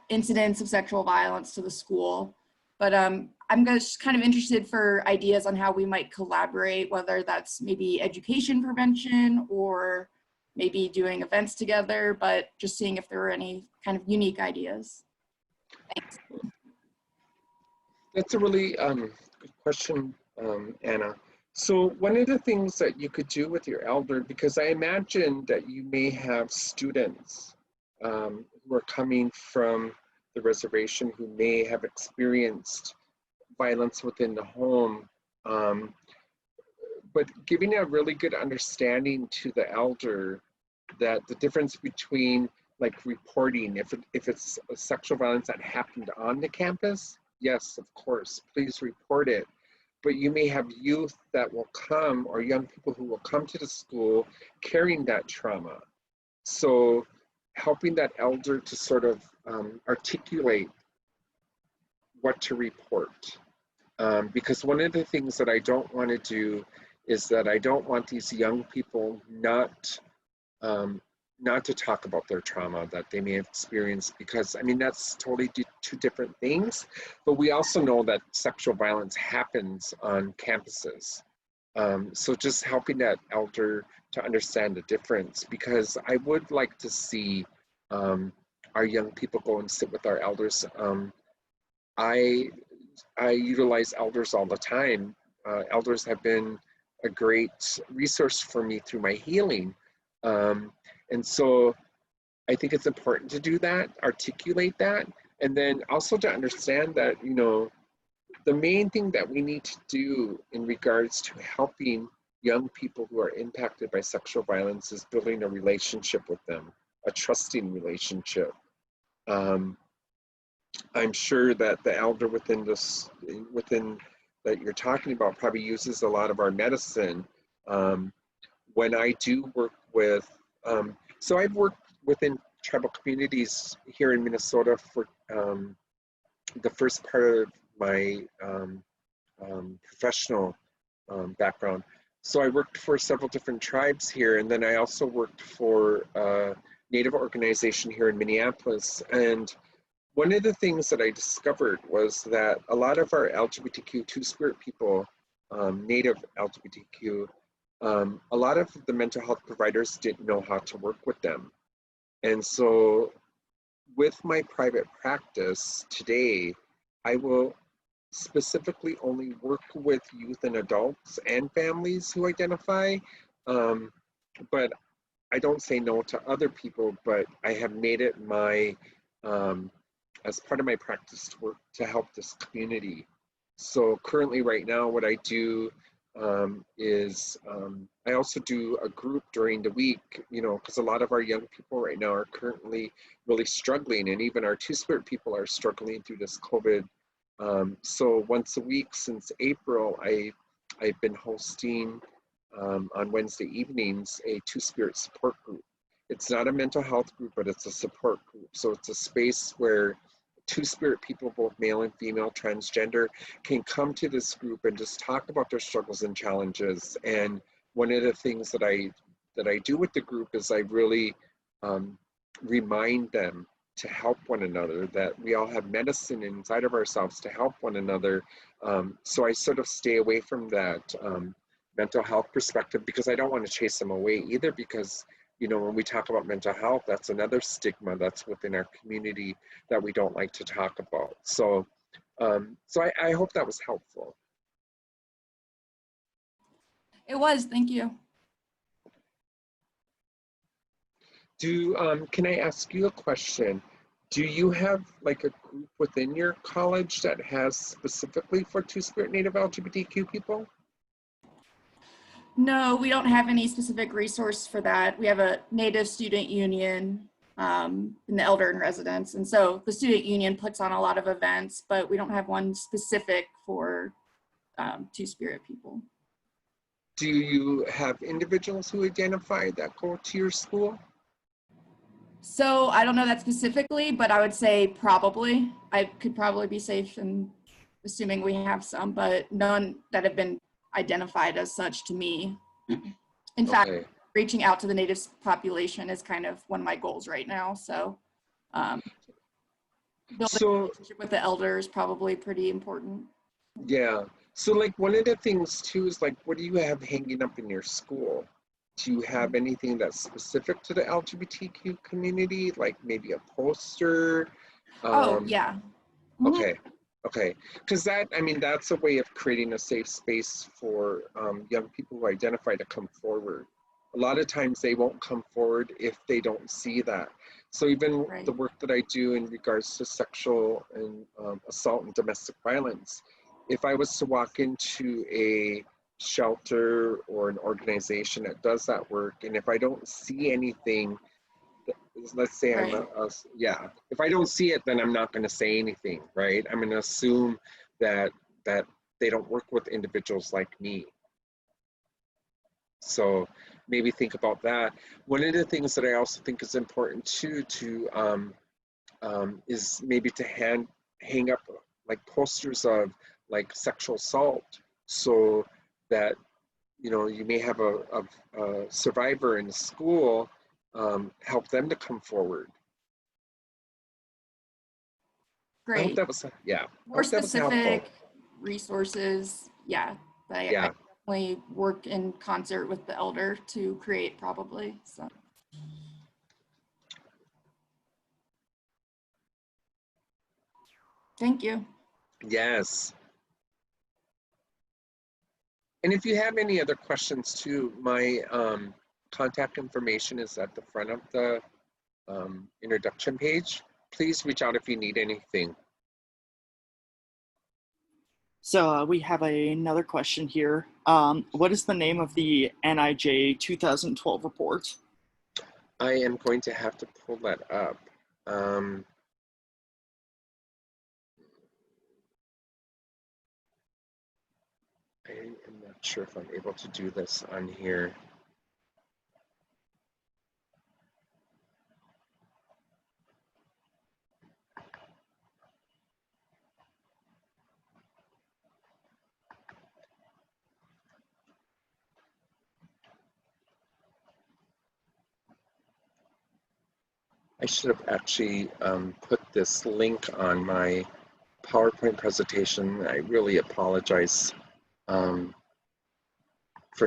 incidents of sexual violence to the school. But I'm just kind of interested for ideas on how we might collaborate, whether that's maybe education prevention or maybe doing events together, but just seeing if there were any kind of unique ideas. Thanks. That's a really good question, Anna. So one of the things that you could do with your elder, because I imagine that you may have students who are coming from the reservation who may have experienced violence within the home, but giving a really good understanding to the elder that the difference between like reporting, if it's a sexual violence that happened on the campus, yes, of course, please report it. But you may have youth that will come, or young people who will come to the school carrying that trauma. So helping that elder to sort of articulate what to report. Because one of the things that I don't want to do is that I don't want these young people not to talk about their trauma that they may have experienced, because I mean that's totally two different things. But we also know that sexual violence happens on campuses. So just helping that elder to understand the difference, because I would like to see our young people go and sit with our elders. I utilize elders all the time. Elders have been a great resource for me through my healing. And so I think it's important to do that, articulate that, and then also to understand that, you know, the main thing that we need to do in regards to helping young people who are impacted by sexual violence is building a relationship with them, a trusting relationship. I'm sure that the elder within that you're talking about probably uses a lot of our medicine. When I do work with, so I've worked within tribal communities here in Minnesota for the first part of my professional background. So I worked for several different tribes here, and then I also worked for a Native organization here in Minneapolis. And one of the things that I discovered was that a lot of our LGBTQ two-spirit people, Native LGBTQ, a lot of the mental health providers didn't know how to work with them. And so with my private practice today, I will specifically only work with youth and adults and families who identify, but I don't say no to other people, but I have made it my, as part of my practice to work to help this community. So currently right now, what I do is I also do a group during the week, you know, because a lot of our young people right now are currently really struggling, and even our two-spirit people are struggling through this COVID. So once a week since April, I've been hosting on Wednesday evenings a two-spirit support group. It's not a mental health group, but it's a support group. So it's a space where two-spirit people, both male and female, transgender, can come to this group and just talk about their struggles and challenges. And one of the things that I do with the group is I really remind them to help one another, that we all have medicine inside of ourselves to help one another. So I sort of stay away from that mental health perspective, because I don't want to chase them away either, because you know, when we talk about mental health, that's another stigma that's within our community that we don't like to talk about. So, I hope that was helpful. It was, thank you. Can I ask you a question? Do you have like a group within your college that has specifically for two-spirit Native LGBTQ people? No, we don't have any specific resource for that. We have a Native Student Union in the Elder in Residence. And so the Student Union puts on a lot of events, but we don't have one specific for Two-Spirit people. Do you have individuals who identify that go to your school? So I don't know that specifically, but I would say probably. I could probably be safe in assuming we have some, but none that have been identified as such to me. In fact, Okay. reaching out to the Native population is kind of one of my goals right now. So building a relationship with the elders is probably pretty important. Yeah. So like one of the things too is like, what do you have hanging up in your school? Do you have anything that's specific to the LGBTQ community? Like maybe a poster? Oh, yeah. Mhm. Okay. Okay. Because that, I mean, that's a way of creating a safe space for young people who identify to come forward. A lot of times they won't come forward if they don't see that. So even Right. the work that I do in regards to sexual and assault and domestic violence, if I was to walk into a shelter or an organization that does that work, and if I don't see anything, let's say I'm Right. yeah, if I don't see it, then I'm not going to say anything, right? I'm going to assume that they don't work with individuals like me. So maybe think about that. One of the things that I also think is important too is maybe to hang up like posters of like sexual assault, so that you may have a survivor in school, help them to come forward. I hope Great. that was, yeah. More specific resources. Yeah. I definitely work in concert with the elder to create probably. So. Thank you. Yes. And if you have any other questions too, my contact information is at the front of the introduction page. Please reach out if you need anything. So we have another question here. What is the name of the NIJ 2012 report? I am going to have to pull that up. I am not sure if I'm able to do this on here. I should have actually put this link on my PowerPoint presentation. I really apologize for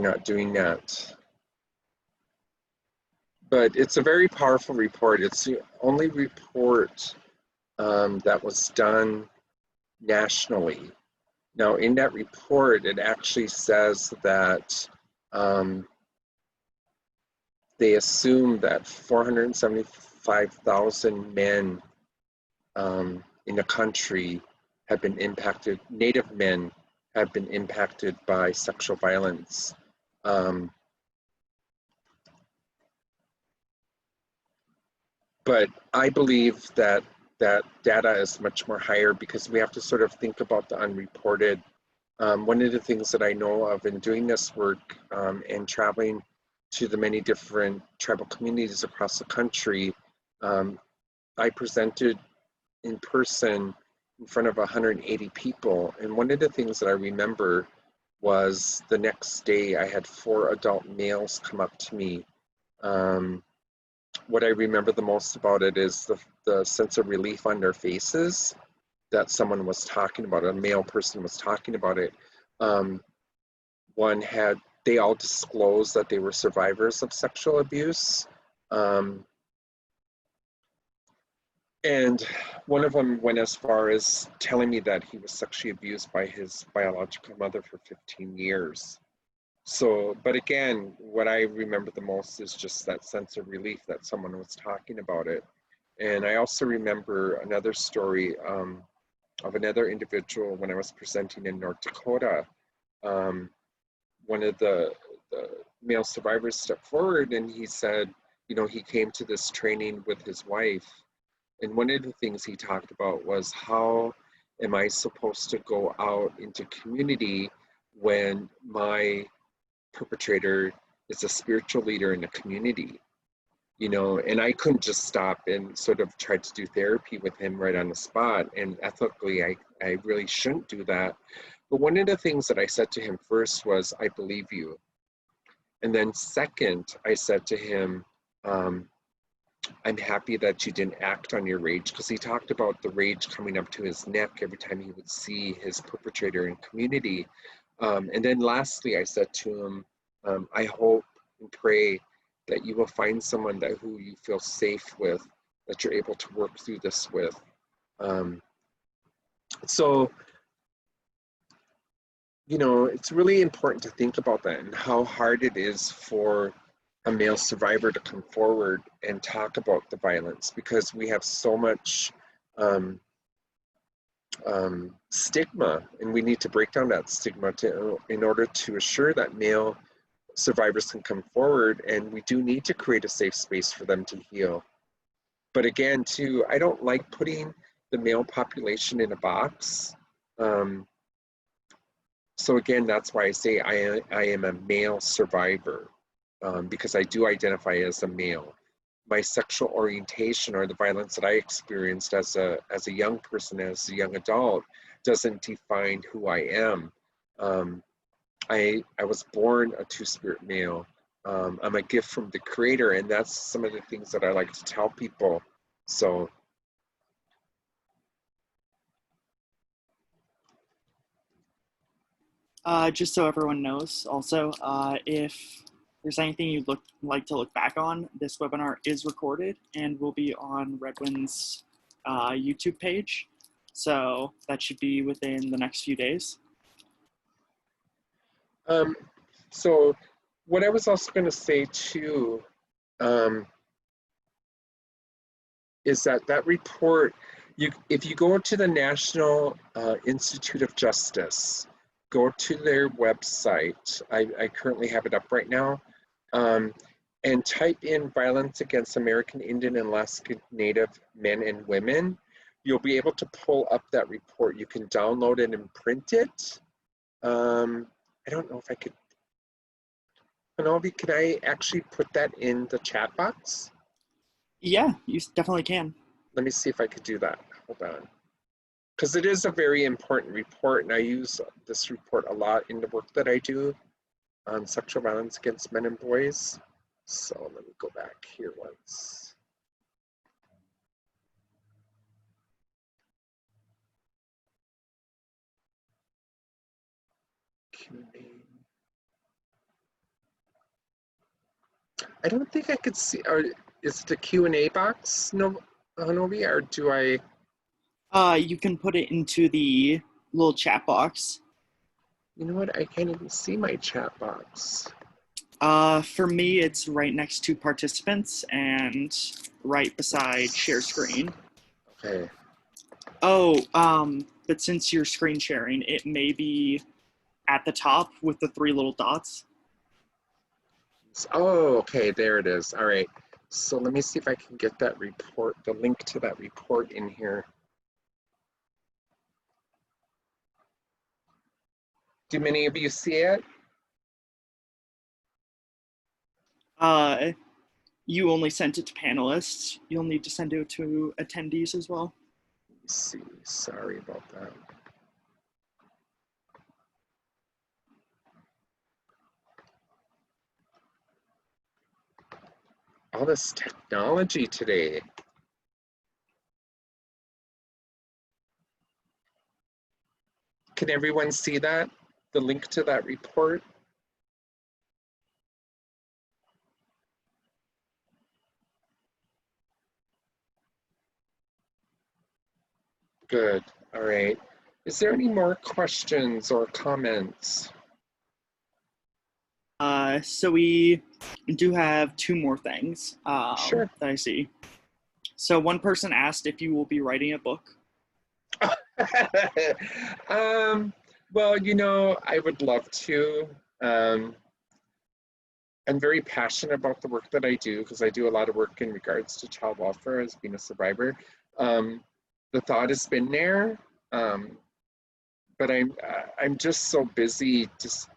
not doing that. But it's a very powerful report. It's the only report that was done nationally. Now, in that report, it actually says that they assume that 475,000 men in the country have been impacted, Native men have been impacted by sexual violence. But I believe that that data is much more higher because we have to sort of think about the unreported. One of the things that I know of in doing this work and traveling to the many different tribal communities across the country, I presented in person in front of 180 people. And one of the things that I remember was the next day I had 4 adult males come up to me. What I remember the most about it is the sense of relief on their faces that someone was talking about, a male person was talking about it. They all disclosed that they were survivors of sexual abuse. And one of them went as far as telling me that he was sexually abused by his biological mother for 15 years. So, but again, what I remember the most is just that sense of relief that someone was talking about it. And I also remember another story of another individual when I was presenting in North Dakota. One of the the male survivors stepped forward, and he said, you know, he came to this training with his wife, and one of the things he talked about was, how am I supposed to go out into community when my perpetrator is a spiritual leader in the community? You know, and I couldn't just stop and sort of try to do therapy with him right on the spot. And ethically, I really shouldn't do that. But one of the things that I said to him first was, I believe you. And then second, I said to him, I'm happy that you didn't act on your rage, because he talked about the rage coming up to his neck every time he would see his perpetrator in community. And then lastly, I said to him, I hope and pray that you will find someone that who you feel safe with, that you're able to work through this with. So, you know, it's really important to think about that and how hard it is for a male survivor to come forward and talk about the violence, because we have so much stigma, and we need to break down that stigma in order to assure that male survivors can come forward, and we do need to create a safe space for them to heal. But again, too, I don't like putting the male population in a box. So again, that's why I say I am a male survivor, because I do identify as a male. My sexual orientation, or the violence that I experienced as a young person, as a young adult, doesn't define who I am. I was born a two-spirit male. I'm a gift from the Creator, and that's some of the things that I like to tell people. So, just so everyone knows, also, if there's anything you'd like to look back on, this webinar is recorded and will be on Redwind's YouTube page. So that should be within the next few days. so what I was also going to say too, is that report, if you go to the National Institute of Justice, go to their website. I currently have it up right now, and type in violence against American Indian and Alaska Native men and women. You'll be able to pull up that report. You can download it and print it. I don't know if I could, Anobi, could I actually put that in the chat box? Yeah, you definitely can. Let me see if I could do that. Hold on. Because it is a very important report, and I use this report a lot in the work that I do on sexual violence against men and boys. So let me go back here once. Q&A. I don't think I could see, or is it a Q&A box, Hanobi, or do I? You can put it into the little chat box. You know what, I can't even see my chat box. For me, it's right next to participants and right beside share screen. Okay. Oh, but since you're screen sharing, it may be at the top with the 3 little dots. Oh, okay, there it is. All right. So let me see if I can get that report, the link to that report in here. Do many of you see it? You only sent it to panelists. You'll need to send it to attendees as well. Let me see. Sorry about that. All this technology today. Can everyone see that? The link to that report? Good. All right. Is there any more questions or comments? So we do have 2 more things Sure. that I see. So one person asked if you will be writing a book. Well, you know, I would love to. I'm very passionate about the work that I do because I do a lot of work in regards to child welfare as being a survivor. The thought has been there, but I'm just so busy just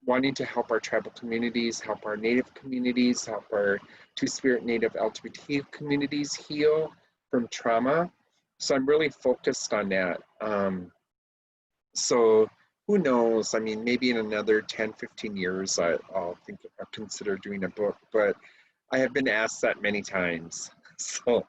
wanting to help our tribal communities, help our Native communities, help our Two-Spirit Native LGBTQ communities heal from trauma. So I'm really focused on that. So who knows? I mean, maybe in another 10, 15 years, I'll consider doing a book, but I have been asked that many times. So.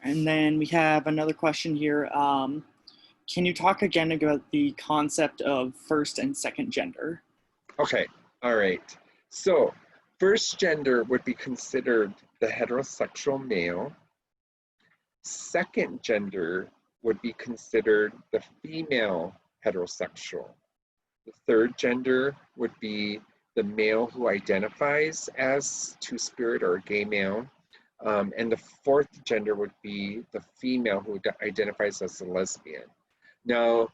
And then we have another question here. Can you talk again about the concept of first and second gender? Okay, all right. So first gender would be considered the heterosexual male. Second gender would be considered the female heterosexual. The third gender would be the male who identifies as two-spirit or a gay male. And the fourth gender would be the female who identifies as a lesbian. Now,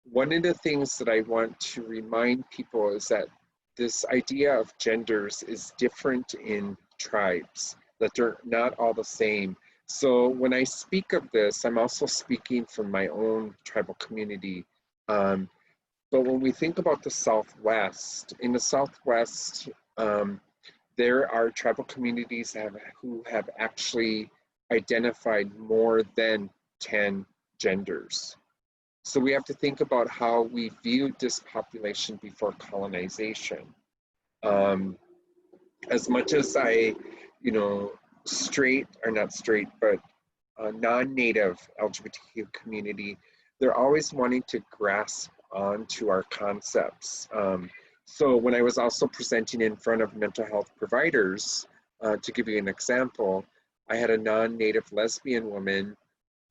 one of the things that I want to remind people is that this idea of genders is different in tribes, that they're not all the same. So when I speak of this, I'm also speaking from my own tribal community. But when we think about the Southwest, in the Southwest, there are tribal communities who have actually identified more than 10 genders. So we have to think about how we viewed this population before colonization. As much as straight, or not straight, but non-native LGBTQ community, they're always wanting to grasp onto our concepts. So when I was also presenting in front of mental health providers, to give you an example, I had a non-native lesbian woman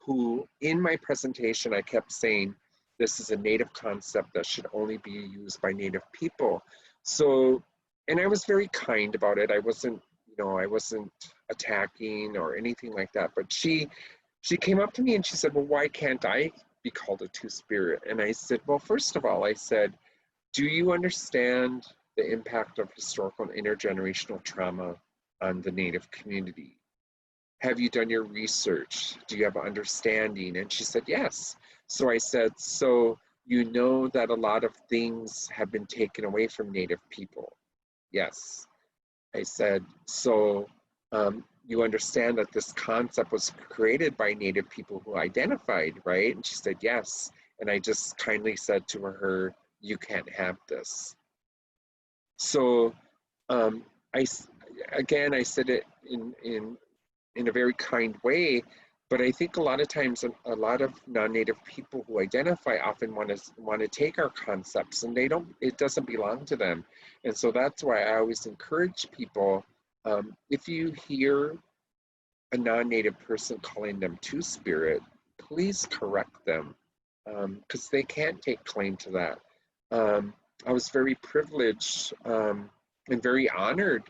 who, in my presentation, I kept saying, this is a native concept that should only be used by native people. So, and I was very kind about it. I wasn't attacking or anything like that, but she came up to me and she said, well, why can't I be called a two-spirit? And I said, well, first of all, I said, do you understand the impact of historical and intergenerational trauma on the Native community? Have you done your research? Do you have an understanding? And she said, yes. So I said, so you know that a lot of things have been taken away from Native people? Yes. I said, so you understand that this concept was created by Native people who identified, right? And she said, yes. And I just kindly said to her, you can't have this. So I said it in a very kind way, but I think a lot of times a lot of non-native people who identify often want to take our concepts, and it doesn't belong to them. And so that's why I always encourage people, if you hear a non-native person calling them two-spirit, please correct them, because they can't take claim to that. I was very privileged and very honored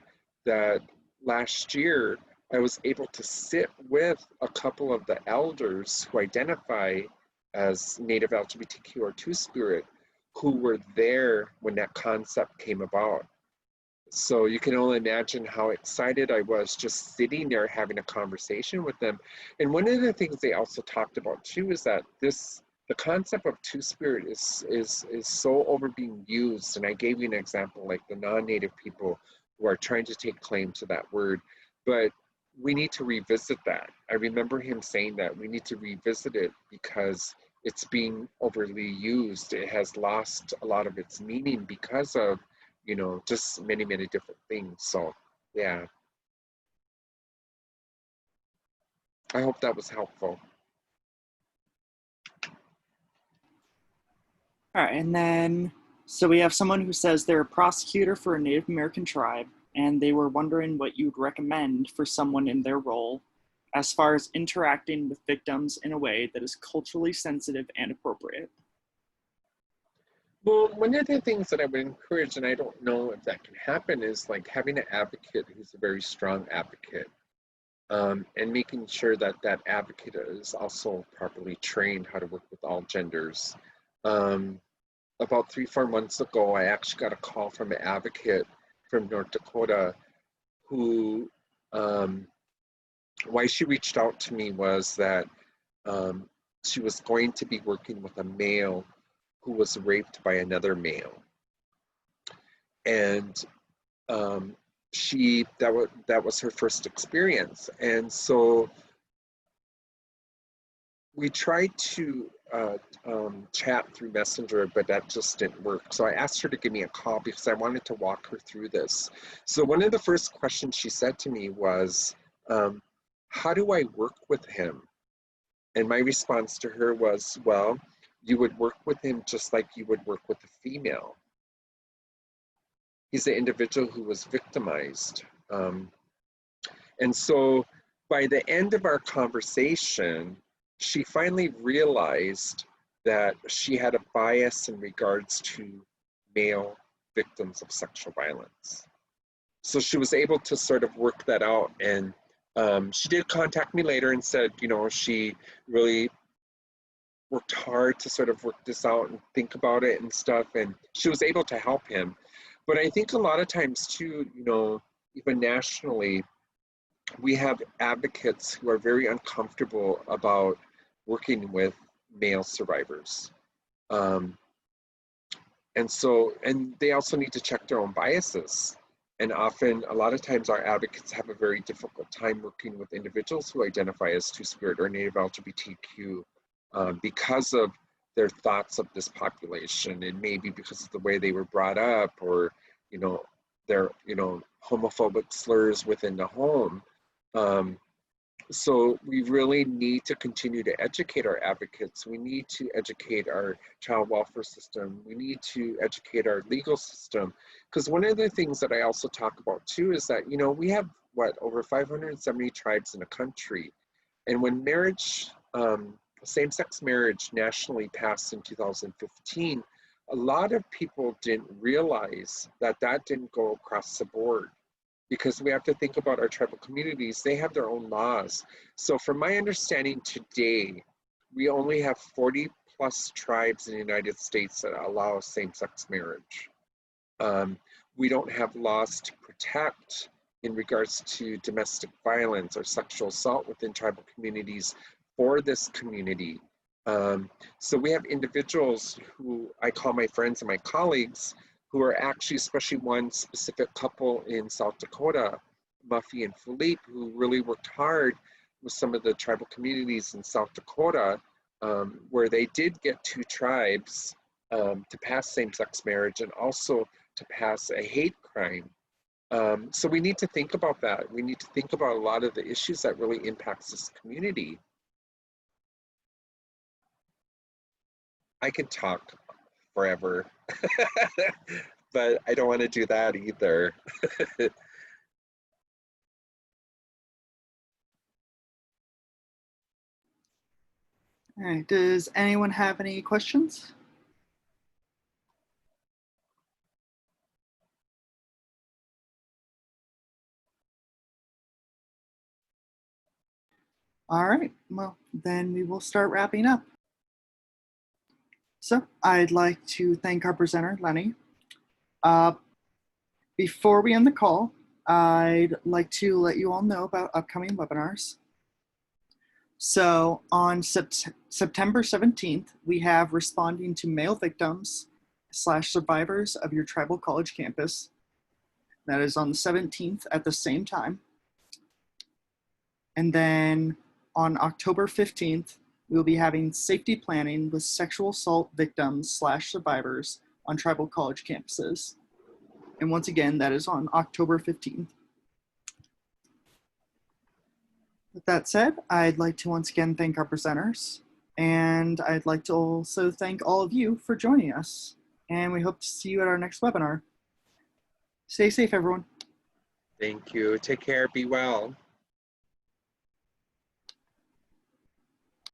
that last year I was able to sit with a couple of the elders who identify as Native LGBTQ or two-spirit, who were there when that concept came about. So you can only imagine how excited I was just sitting there having a conversation with them. And one of the things they also talked about too is that the concept of two-spirit is so over being used. And I gave you an example, like the non-native people who are trying to take claim to that word, but we need to revisit that. I remember him saying that we need to revisit it because it's being overly used. It has lost a lot of its meaning because of, just many, many different things. So, yeah. I hope that was helpful. All right, and then, so we have someone who says they're a prosecutor for a Native American tribe, and they were wondering what you'd recommend for someone in their role as far as interacting with victims in a way that is culturally sensitive and appropriate. Well, one of the things that I would encourage, and I don't know if that can happen, is like having an advocate who's a very strong advocate, and making sure that that advocate is also properly trained how to work with all genders. A about 3-4 months ago, I actually got a call from an advocate from North Dakota who, why she reached out to me was that she was going to be working with a male who was raped by another male. And that was her first experience. And so we tried to chat through Messenger, but that just didn't work. So I asked her to give me a call because I wanted to walk her through this. So one of the first questions she said to me was, how do I work with him? And my response to her was, well, you would work with him just like you would work with a female. He's an individual who was victimized. And so by the end of our conversation, she finally realized that she had a bias in regards to male victims of sexual violence. So she was able to sort of work that out, and she did contact me later and said, you know, she really worked hard to sort of work this out and think about it and stuff, and she was able to help him. But I think a lot of times too, you know, even nationally, we have advocates who are very uncomfortable about working with male survivors. And they also need to check their own biases. And often, a lot of times our advocates have a very difficult time working with individuals who identify as Two-Spirit or Native LGBTQ because of their thoughts of this population, and maybe because of the way they were brought up, or, you know, their, you know, homophobic slurs within the home. So we really need to continue to educate our advocates. We need to educate our child welfare system. We need to educate our legal system. Because one of the things that I also talk about too is that, you know, we have, what, over 570 tribes in the country. And when marriage, same-sex marriage nationally passed in 2015, a lot of people didn't realize that that didn't go across the board, because we have to think about our tribal communities. They have their own laws. So from my understanding today, we only have 40+ tribes in the United States that allow same-sex marriage. We don't have laws to protect in regards to domestic violence or sexual assault within tribal communities for this community. So we have individuals who I call my friends and my colleagues, who are actually, especially one specific couple in South Dakota, Muffy and Philippe, who really worked hard with some of the tribal communities in South Dakota, where they did get 2 tribes to pass same-sex marriage and also to pass a hate crime. So we need to think about that. We need to think about a lot of the issues that really impacts this community. I could talk forever, but I don't want to do that either. All right, does anyone have any questions? All right, well, then we will start wrapping up. So I'd like to thank our presenter, Lenny. Before we end the call, I'd like to let you all know about upcoming webinars. So on September 17th, we have Responding to Male Victims / Survivors of Your Tribal College Campus. That is on the 17th at the same time. And then on October 15th, we'll be having Safety Planning with Sexual Assault Victims / Survivors on tribal college campuses. And once again, that is on October 15th. With that said, I'd like to once again thank our presenters, and I'd like to also thank all of you for joining us. And we hope to see you at our next webinar. Stay safe, everyone. Thank you. Take care. Be well.